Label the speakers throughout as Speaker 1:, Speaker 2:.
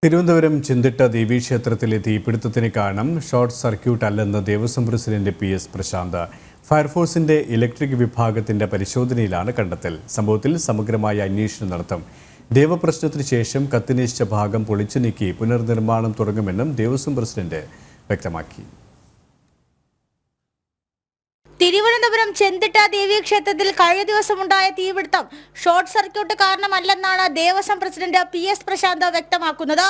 Speaker 1: തിരുവനന്തപുരം ചിന്തിട്ട ദേവീക്ഷേത്രത്തിലെ തീപിടുത്തത്തിന് കാരണം short circuit അല്ലെന്ന് Devaswom president PS Prasanth. ഫയർഫോഴ്സിന്റെ ഇലക്ട്രിക് വിഭാഗത്തിന്റെ പരിശോധനയിലാണ് കണ്ടെത്തൽ. സംഭവത്തിൽ സമഗ്രമായ അന്വേഷണം നടത്തും. ദേവപ്രശ്നത്തിന് ശേഷം കത്തിനശിച്ച ഭാഗം പൊളിച്ചു നീക്കി പുനർനിർമ്മാണം തുടങ്ങുമെന്നും ദേവസ്വം പ്രസിഡന്റ് വ്യക്തമാക്കി.
Speaker 2: തിരുവനന്തപുരം ചെന്തിട്ട ദേവീക്ഷേത്രത്തിൽ കഴിഞ്ഞ ദിവസമുണ്ടായ തീപിടുത്തം ഷോർട്ട് സർക്യൂട്ട് കാരണമല്ലെന്നാണ് ദേവസ്വം പ്രസിഡന്റ് PS പ്രശാന്ത് വ്യക്തമാക്കുന്നത്.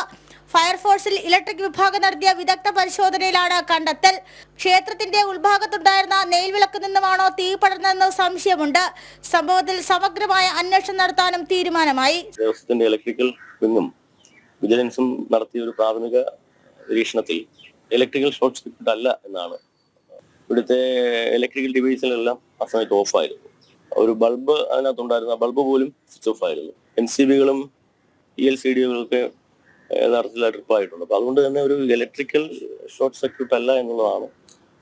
Speaker 2: ഫയർഫോഴ്സിൽ ഇലക്ട്രിക് വിഭാഗം നടത്തിയ വിദഗ്ധ പരിശോധനയിലാണ് കണ്ടെത്തൽ. ക്ഷേത്രത്തിന്റെ ഉൾഭാഗത്തുണ്ടായിരുന്ന നെയ്ൽവിളക്ക് നിന്നുമാണോ തീ പടർന്നതെന്ന് സംശയമുണ്ട്. സംഭവത്തിൽ സമഗ്രമായ അന്വേഷണം നടത്താനും തീരുമാനമായി.
Speaker 3: ദേവസ്വത്തിന്റെ ഇലക്ട്രിക്കൽ വിങ്ങും വിജിലൻസും നടത്തിയ ഒരു പ്രാഥമിക നിരീക്ഷണത്തിൽ ഇലക്ട്രിക്കൽ ഷോർട്ട് സർക്യൂട്ട് അല്ല എന്നാണ്. ഇവിടുത്തെ ഇലക്ട്രിക്കൽ ഡിവൈസുകളെല്ലാം ആ സമയത്ത് ഓഫായിരുന്നു. ഒരു ബൾബ് അതിനകത്തുണ്ടായിരുന്ന ബൾബ് പോലും സ്വിച്ച് ഓഫ് ആയിരുന്നു. NCBകളും ELCDകളൊക്കെ യഥാർത്ഥത്തിൽ ട്രിപ്പായിട്ടുണ്ട്. അപ്പൊ അതുകൊണ്ട് തന്നെ ഒരു ഇലക്ട്രിക്കൽ ഷോർട്ട് സർക്യൂട്ട് അല്ല എന്നുള്ളതാണ്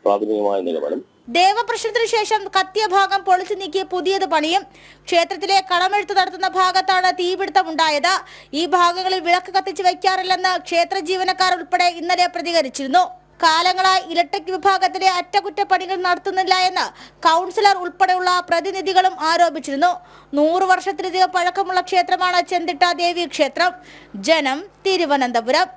Speaker 3: പ്രാഥമികമായ നിഗമനം.
Speaker 2: ദേവപ്രശ്നത്തിനു ശേഷം കത്തിയ ഭാഗം പൊളിച്ചു നീക്കി പുതിയത് പണിയും. ക്ഷേത്രത്തിലെ കളമെഴുത്ത് നടത്തുന്ന ഭാഗത്താണ് തീപിടുത്തമുണ്ടായത്. ഈ ഭാഗങ്ങളിൽ വിളക്ക് കത്തിച്ച് വയ്ക്കാറില്ലെന്ന് ക്ഷേത്ര ജീവനക്കാർ ഉൾപ്പെടെ ഇന്നലെ പ്രതികരിച്ചിരുന്നു. കാലങ്ങളായി ഇലക്ട്രിക് വിഭാഗത്തിലെ അറ്റകുറ്റപ്പണികൾ നടത്തുന്നില്ല എന്ന് കൗൺസിലർ ഉൾപ്പെടെയുള്ള പ്രതിനിധികളും ആരോപിച്ചിരുന്നു. 100 വർഷത്തിലധികം പഴക്കമുള്ള ക്ഷേത്രമാണ് ചെന്തിട്ട ദേവീക്ഷേത്രം. ജനം, തിരുവനന്തപുരം.